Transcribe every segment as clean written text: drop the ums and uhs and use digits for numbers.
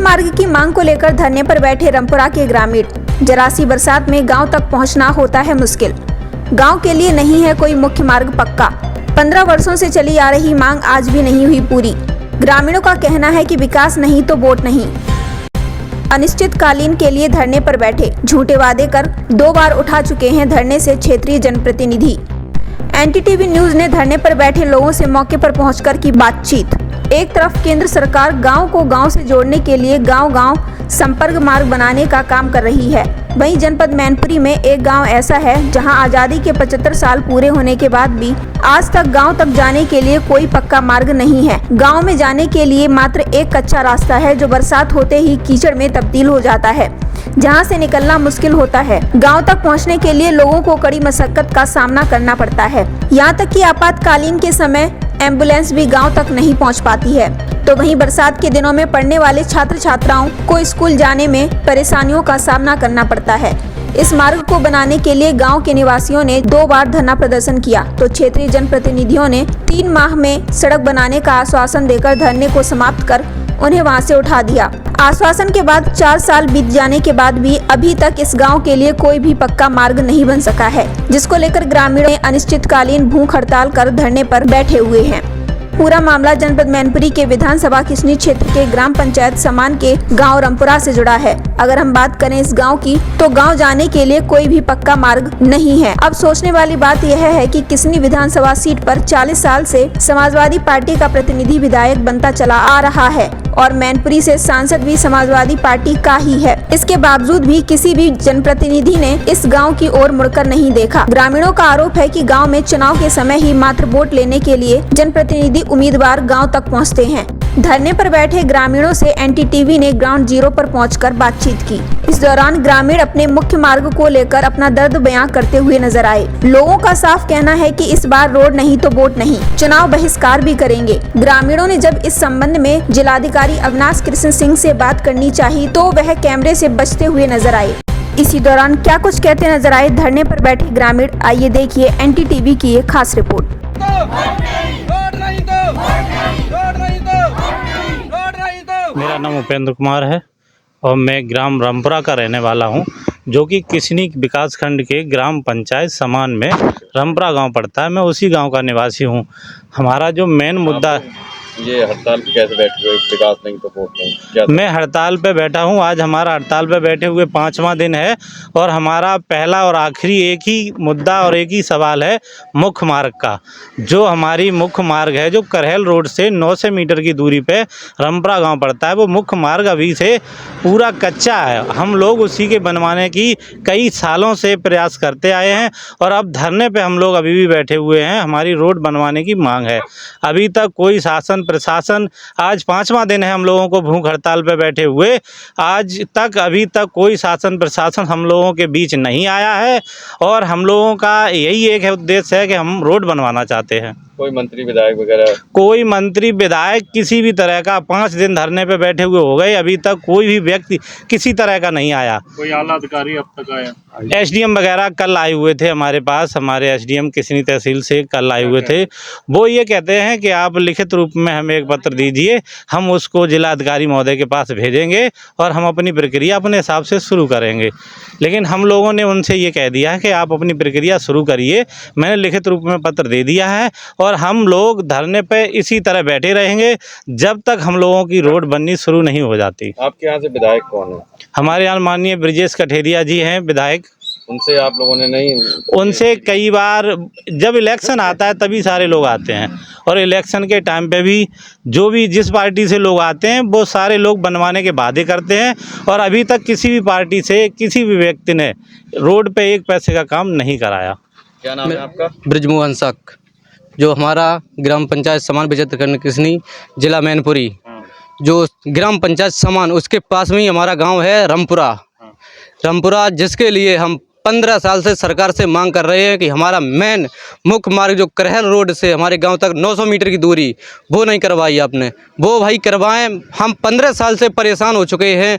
मार्ग की मांग को लेकर धरने पर बैठे रामपुरा के ग्रामीण। जरा सी बरसात में गांव तक पहुंचना होता है मुश्किल। गांव के लिए नहीं है कोई मुख्य मार्ग पक्का। 15 वर्षों से चली आ रही मांग आज भी नहीं हुई पूरी। ग्रामीणों का कहना है कि विकास नहीं तो वोट नहीं। अनिश्चितकालीन के लिए धरने पर बैठे, झूठे वादे कर 2 बार उठा चुके हैं धरने से क्षेत्रीय जनप्रतिनिधि। एनडीटीवी न्यूज ने धरने पर बैठे लोगों से मौके पर पहुंचकर की बातचीत। एक तरफ केंद्र सरकार गांव को गांव से जोड़ने के लिए गांव-गांव संपर्क मार्ग बनाने का काम कर रही है, वहीं जनपद मैनपुरी में एक गांव ऐसा है जहां आजादी के 75 साल पूरे होने के बाद भी आज तक गांव तक जाने के लिए कोई पक्का मार्ग नहीं है। गांव में जाने के लिए मात्र एक कच्चा रास्ता है जो बरसात होते ही कीचड़ में तब्दील हो जाता है, जहां से निकलना मुश्किल होता है। गांव तक पहुंचने के लिए लोगों को कड़ी मशक्कत का सामना करना पड़ता है। यहां तक कि आपातकालीन के समय एम्बुलेंस भी गांव तक नहीं पहुंच पाती है। तो वहीं बरसात के दिनों में पढ़ने वाले छात्र छात्राओं को स्कूल जाने में परेशानियों का सामना करना पड़ता है। इस मार्ग को बनाने के लिए गांव के निवासियों ने 2 बार धरना प्रदर्शन किया, तो क्षेत्रीय जनप्रतिनिधियों ने 3 माह में सड़क बनाने का आश्वासन देकर धरने को समाप्त कर उन्हें वहां से उठा दिया। आश्वासन के बाद 4 साल बीत जाने के बाद भी अभी तक इस गांव के लिए कोई भी पक्का मार्ग नहीं बन सका है, जिसको लेकर ग्रामीणों अनिश्चितकालीन भूख हड़ताल कर धरने पर बैठे हुए हैं। पूरा मामला जनपद मैनपुरी के विधानसभा किसनी क्षेत्र के ग्राम पंचायत समान के गांव रामपुरा से जुड़ा है। अगर हम बात करें इस गांव की, तो गांव जाने के लिए कोई भी पक्का मार्ग नहीं है। अब सोचने वाली बात यह है कि किसनी विधानसभा सीट पर 40 साल से समाजवादी पार्टी का प्रतिनिधि विधायक बनता चला आ रहा है और मैनपुरी से सांसद भी समाजवादी पार्टी का ही है। इसके बावजूद भी किसी भी जनप्रतिनिधि ने इस गांव की ओर मुड़कर नहीं देखा। ग्रामीणों का आरोप है कि गांव में चुनाव के समय ही मात्र वोट लेने के लिए जनप्रतिनिधि उम्मीदवार गांव तक पहुंचते हैं। धरने पर बैठे ग्रामीणों से एनडीटीवी ने ग्राउंड जीरो पर पहुंचकर बातचीत की। इस दौरान ग्रामीण अपने मुख्य मार्ग को लेकर अपना दर्द बयां करते हुए नजर आए। लोगों का साफ कहना है कि इस बार रोड नहीं तो वोट नहीं, चुनाव बहिष्कार भी करेंगे। ग्रामीणों ने जब इस संबंध में जिलाधिकारी अविनाश कृष्ण सिंह से बात करनी चाहिए तो वह कैमरे से बचते हुए नजर आए। इसी दौरान क्या कुछ कहते नजर आए धरने पर बैठे ग्रामीण, आइए देखिए एनडीटीवी की एक खास रिपोर्ट। मेरा नाम उपेंद्र कुमार है और मैं ग्राम रामपुरा का रहने वाला हूं, जो कि किसनी विकास खंड के ग्राम पंचायत समान में रामपुरा गांव पड़ता है। मैं उसी गांव का निवासी हूं। हमारा जो मेन मुद्दा, ये हड़ताल पे कैसे बैठे हुए, विकास नहीं तो वोट नहीं, क्या? मैं हड़ताल पे बैठा हूं। आज हमारा हड़ताल पे बैठे हुए 5वां दिन है और हमारा पहला और आखिरी एक ही मुद्दा और एक ही सवाल है मुख्य मार्ग का। जो हमारी मुख्य मार्ग है, जो करहल रोड से 900 मीटर की दूरी पे रामपुरा गांव पड़ता है, वो मुख्य मार्ग अभी से पूरा कच्चा है। हम लोग उसी के बनवाने की कई सालों से प्रयास करते आए हैं और अब धरने पे हम लोग अभी भी बैठे हुए हैं। हमारी रोड बनवाने की मांग है। अभी तक कोई शासन प्रशासन, आज 5वां दिन है हम लोगों को भूख हड़ताल पे बैठे हुए, आज तक अभी तक कोई शासन प्रशासन हम लोगों के बीच नहीं आया है और हम लोगों का यही एक उद्देश्य है कि हम रोड बनवाना चाहते हैं। कोई मंत्री विधायक वगैरह? कोई मंत्री विधायक किसी भी तरह का, 5 दिन धरने पे बैठे हुए हो गए, अभी तक कोई भी व्यक्ति किसी तरह का नहीं आया। कोई आला अधिकारी अब तक आया? एसडीएम वगैरह कल आए हुए थे हमारे पास, हमारे एसडीएम किसनी तहसील से कल आए हुए थे। वो ये कहते हैं कि आप लिखित रूप में हमें एक पत्र दीजिए, हम उसको जिलाधिकारी महोदय के पास भेजेंगे और हम अपनी प्रक्रिया अपने हिसाब से शुरू करेंगे। लेकिन हम लोगों ने उनसे ये कह दिया है कि आप अपनी प्रक्रिया शुरू करिए। मैंने लिखित रूप में पत्र दे दिया है और हम लोग धरने पे इसी तरह बैठे रहेंगे जब तक हम लोगों की रोड बननी शुरू नहीं हो जाती। आपके यहाँ से विधायक कौन है? हमारे यहाँ माननीय ब्रिजेश कठेरिया जी हैं विधायक। उनसे आप लोगों ने नहीं? उनसे कई बार, जब इलेक्शन आता है तभी सारे लोग आते हैं और इलेक्शन के टाइम पे भी जो भी जिस पार्टी से लोग आते हैं वो सारे लोग बनवाने के वादे करते हैं और अभी तक किसी भी पार्टी से किसी भी व्यक्ति ने रोड पे एक पैसे का काम नहीं कराया। क्या नाम है आपका? ब्रिजमोहन शक, जो हमारा ग्राम पंचायत समान विजेत्र करने किसनी जिला मैनपुरी, जो ग्राम पंचायत समान उसके पास में ही हमारा गांव है रामपुरा। रामपुरा जिसके लिए हम 15 साल से सरकार से मांग कर रहे हैं कि हमारा मेन मुख्य मार्ग जो करहल रोड से हमारे गांव तक 900 मीटर की दूरी, वो नहीं करवाई आपने। वो भाई करवाएं। हम 15 साल से परेशान हो चुके हैं।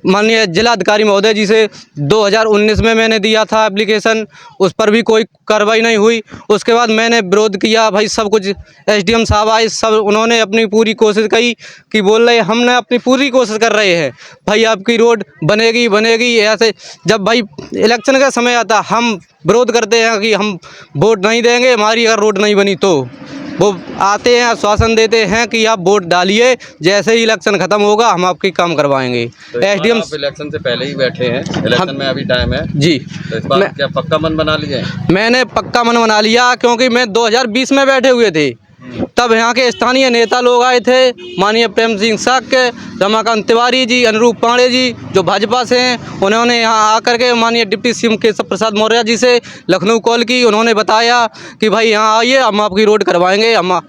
माननीय जिलाधिकारी महोदय जी से 2019 में मैंने दिया था एप्लीकेशन, उस पर भी कोई कार्रवाई नहीं हुई। उसके बाद मैंने विरोध किया, भाई सब कुछ एसडीएम साहब आए, सब उन्होंने अपनी पूरी कोशिश की कि बोल रहे हमने अपनी पूरी कोशिश कर रहे हैं भाई आपकी रोड बनेगी बनेगी। ऐसे जब भाई इलेक्शन का समय आता हम विरोध करते हैं कि हम वोट नहीं देंगे, हमारी अगर रोड नहीं बनी तो वो आते हैं आश्वासन देते हैं कि आप वोट डालिए, जैसे ही इलेक्शन खत्म होगा हम आपकी काम करवाएंगे। तो इस बार एसडीएम आप इलेक्शन से पहले ही बैठे हैं, इलेक्शन में अभी टाइम है जी, तो इस बार क्या पक्का मन बना लिए हैं? मैंने पक्का मन बना लिया क्योंकि मैं 2020 में बैठे हुए थे, तब यहाँ के स्थानीय नेता लोग आए थे, माननीय प्रेम सिंह साक्य, रमाकांत तिवारी जी, अनुरूप पांडे जी जो भाजपा से हैं, उन्होंने यहाँ आकर के माननीय डिप्टी सीएम केशव प्रसाद मौर्य जी से लखनऊ कॉल की। उन्होंने बताया कि भाई यहाँ आइए हम आपकी रोड करवाएंगे। हम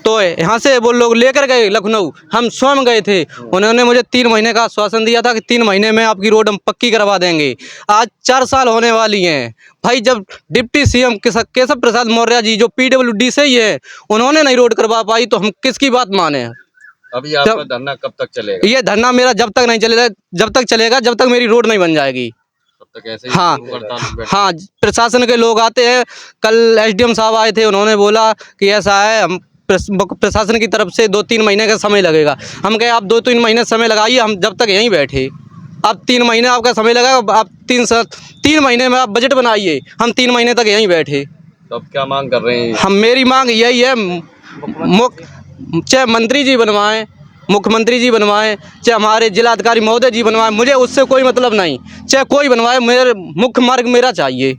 तो यहाँ से वो लोग लेकर गए लखनऊ, हम स्वयं गए थे। उन्होंने मुझे 3 महीने का आश्वासन दिया था कि 3 महीने में आपकी रोड हम पक्की करवा देंगे। आज 4 साल होने वाली हैं भाई, जब डिप्टी सीएम केशव प्रसाद मौर्य जी जो पीडब्ल्यूडी से ही है, उन्होंने नहीं रोड करवा पाई तो हम किसकी बात माने। अभी आपका धरना कब तक चलेगा? ये धरना मेरा जब तक नहीं चलेगा, जब तक मेरी रोड नहीं बन जाएगी। तब तक ऐसे ही हाँ हड़ताल में बैठे? हाँ, प्रशासन के लोग आते हैं। कल एसडीएम साहब आए थे, उन्होंने बोला कि ऐसा है, हम प्रशासन की तरफ से 2-3 महीने का समय लगेगा। हम कहे आप 2-3 महीने समय लगाइए, हम जब तक यहीं बैठे। अब 3 महीने आपका समय लगा, आप 3 महीने में आप बजट बनाइए, हम 3 महीने तक यहीं बैठे। तो अब क्या मांग कर रहे हैं? हम मेरी मांग यही है, चाहे मंत्री जी बनवाएं, मुख्यमंत्री जी बनवाएं, चाहे हमारे जिलाधिकारी महोदय जी बनवाएं, मुझे उससे कोई मतलब नहीं, चाहे कोई बनवाए, मेरे मुख्य मार्ग मेरा चाहिए,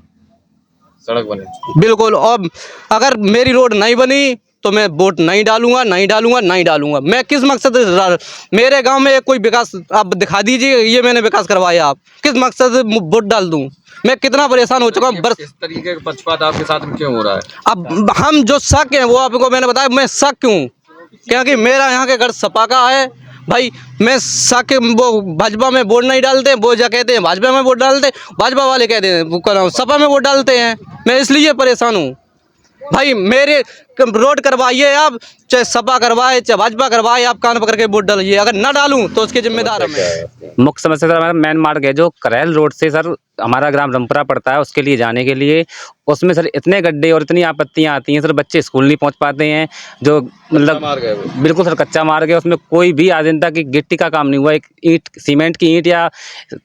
सड़क बने बिल्कुल। और अगर मेरी रोड नहीं बनी तो मैं वोट नहीं डालूंगा। मैं किस मकसद से, मेरे गांव में कोई विकास आप दिखा दीजिए, ये मैंने विकास करवाया, आप किस मकसद से वोट डाल दूं? मैं कितना परेशान हो चुका हूँ। इस तरीके का पक्षपात आपके साथ में क्यों हो रहा है? अब हम जो शक हैं वो आपको मैंने बताया, मैं शक क्यों, क्योंकि मेरा यहाँ के घर सपा का है भाई। मैं शक, वो भाजपा में वोट नहीं डालते, वो जो कहते हैं भाजपा में वोट डालते, भाजपा वाले कहते हैं सपा में वोट डालते हैं। मैं इसलिए परेशान हूँ भाई, मेरे रोड करवाइए आप, चाहे सपा करवाए चाहे भाजपा करवाए, आप कान पकड़ के वोट डालिए। अगर ना डालूं तो उसके जिम्मेदार मैं। मुख्य समस्या सर हमारा मेन मार्ग है जो करैल रोड से सर हमारा ग्राम रमपुरा पड़ता है, उसके लिए जाने के लिए उसमें सर इतने गड्ढे और इतनी आपत्तियां आती हैं सर, बच्चे स्कूल नहीं पहुंच पाते हैं। जो मतलब मार्ग है वो? बिल्कुल सर कच्चा मार्ग है, उसमें कोई भी आज दिन तक की गिट्टी का काम नहीं हुआ, एक ईंट सीमेंट की ईंट या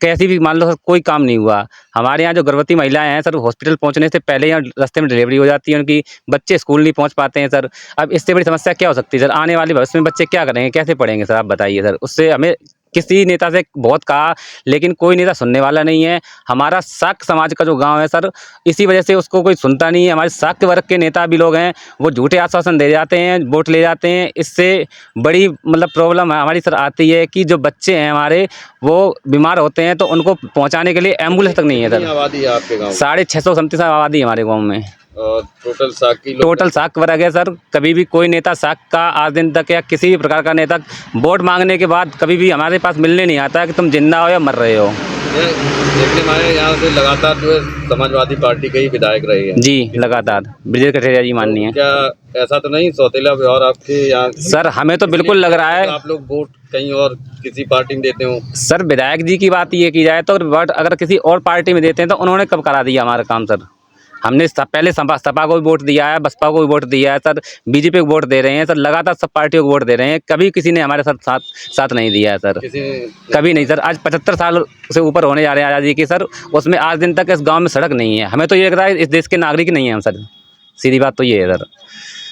कैसी भी मान लो सर कोई काम नहीं हुआ। हमारे यहाँ जो गर्भवती महिलाएं हैं सर, हॉस्पिटल पहुँचने से पहले यहाँ रास्ते में डिलीवरी हो जाती है उनकी, बच्चे स्कूल नहीं पहुँच पाते हैं सर। अब इससे बड़ी समस्या क्या हो सकती है सर? आने वाले भविष्य में बच्चे क्या करेंगे, कैसे पढ़ेंगे सर? आप बताइए सर। उससे हमें किसी नेता से बहुत कहा, लेकिन कोई नेता सुनने वाला नहीं है। हमारा शाक्त समाज का जो गांव है सर, इसी वजह से उसको कोई सुनता नहीं है। हमारे शाक्त वर्ग के नेता भी लोग हैं, वो झूठे आश्वासन दे जाते हैं, वोट ले जाते हैं। इससे बड़ी मतलब प्रॉब्लम हमारी सर आती है कि जो बच्चे हैं हमारे, वो बीमार होते हैं तो उनको पहुँचाने के लिए एम्बुलेंस तक नहीं है कितनी सर। आबादी है आपके गाँव? 650 आबादी है हमारे गाँव में। टोटल साख की टोटल शाक वर्ग है सर। कभी भी कोई नेता शाक का आज दिन तक या किसी भी प्रकार का नेता वोट मांगने के बाद कभी भी हमारे पास मिलने नहीं आता है कि तुम जिंदा हो या मर रहे हो। देखने में आए यहाँ से लगातार जो है समाजवादी पार्टी के ही विधायक रहे हैं जी लगातार ब्रिजेश कठेरिया जी माननीय है। क्या ऐसा तो नहीं सौतेला व्यवहार आपके यहाँ? सर हमें तो बिल्कुल लग रहा है आप लोग वोट कहीं और किसी पार्टी में देते हो? सर विधायक जी की बात ये की जाए तो वोट अगर किसी और पार्टी में देते हैं तो उन्होंने कब करा दिया हमारा काम सर? हमने पहले सपा को भी वोट दिया है, बसपा को भी वोट दिया है सर, बीजेपी को वोट दे रहे हैं सर, लगातार सब पार्टियों को वोट दे रहे हैं। कभी किसी ने हमारे साथ नहीं दिया है सर, कभी नहीं सर। आज 75 साल से ऊपर होने जा रहे हैं आज़ादी के सर, उसमें आज दिन तक इस गांव में सड़क नहीं है। हमें तो ये लग रहा है इस देश के नागरिक नहीं है हम सर, सीधी बात तो ये है सर।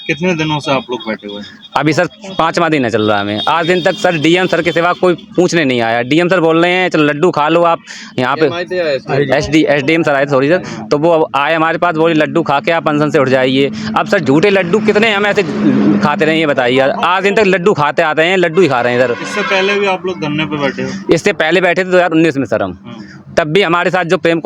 कितने दिनों से आप लोग बैठे हुए हैं? अभी सर 5वां दिन है चल रहा है हमें। आज दिन तक सर डीएम सर के सिवा कोई पूछने नहीं आया। डीएम सर बोल रहे हैं चलो लड्डू खा लो आप यहाँ पे, एसडीएम सर आए सॉरी सर, तो वो आए हमारे पास, बोले लड्डू खा के आप अनशन से उठ जाइए। अब सर झूठे लड्डू कितने हम ऐसे खाते रहे ये बताइए। आज दिन तक लड्डू खाते आते हैं, लड्डू ही खा रहे हैं सर। इससे पहले भी आप लोग धरने पे बैठे हो? इससे पहले बैठे थे 2019 में सर हम, तब भी हमारे साथ जो प्रेम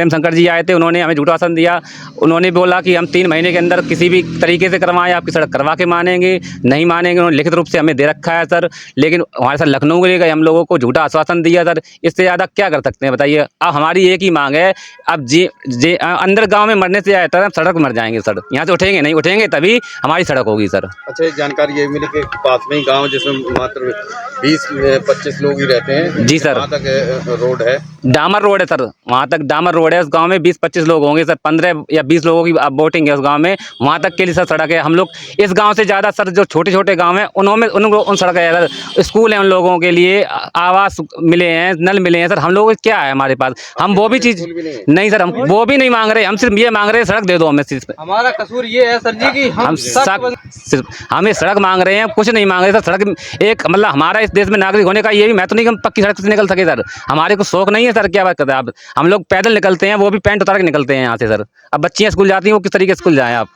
शंकर जी आए थे, उन्होंने हमें झूठा आश्वासन दिया। उन्होंने बोला कि हम 3 महीने के अंदर किसी भी तरीके से करवाएं, आपकी सड़क करवा के मानेंगे, नहीं मानेंगे। उन्होंने लिखित रूप से हमें दे रखा है सर, लेकिन हमारे साथ लखनऊ ले गए, हम लोगों को झूठा आश्वासन दिया सर। इससे ज़्यादा क्या कर सकते हैं बताइए। अब हमारी एक ही मांग है, अब जे अंदर गाँव में मरने से आए सर, सड़क मर जाएंगे सर, यहाँ से उठेंगे नहीं, उठेंगे तभी हमारी सड़क होगी सर। अच्छा, एक जानकारी ये मिली कि पास में ही गांव जिसमें मात्र 20-25 लोग ही रहते हैं। जी सर। वहाँ तक रोड है, डामर रोड है सर, वहाँ तक डामर रोड है। उस गांव में 20-25 लोग होंगे सर, 15 या 20 लोगों की वोटिंग है उस गांव में, वहाँ तक के लिए सर सड़क है। हम लोग इस गांव से ज़्यादा सर जो छोटे छोटे गांव हैं उनमें उन सड़क है सर, स्कूल हैं उन लोगों के लिए, आवास मिले हैं, नल मिले हैं सर। हम लोग क्या है हमारे पास, हम वो भी चीज़ नहीं सर, हम वो भी नहीं मांग रहे, हम सिर्फ ये मांग रहे हैं सड़क दे दो हमें। सिर्फ हमारा कसूर ये है सर जी कि सिर्फ हमें सड़क मांग रहे हैं, कुछ नहीं मांग रहे सर। सड़क एक मतलब हमारा इस देश में नागरिक होने का ये भी मैं तो नहीं कि हम पक्की सड़क से निकल सके सर, हमारे को शौक नहीं है सर। क्या बात करते हैं आप, हम लोग पैदल निकलते हैं, वो भी पैंट उतार के निकलते हैं यहाँ से सर। अब बच्चियाँ स्कूल जाती हैं, वो किस तरीके से स्कूल जाएँ आप।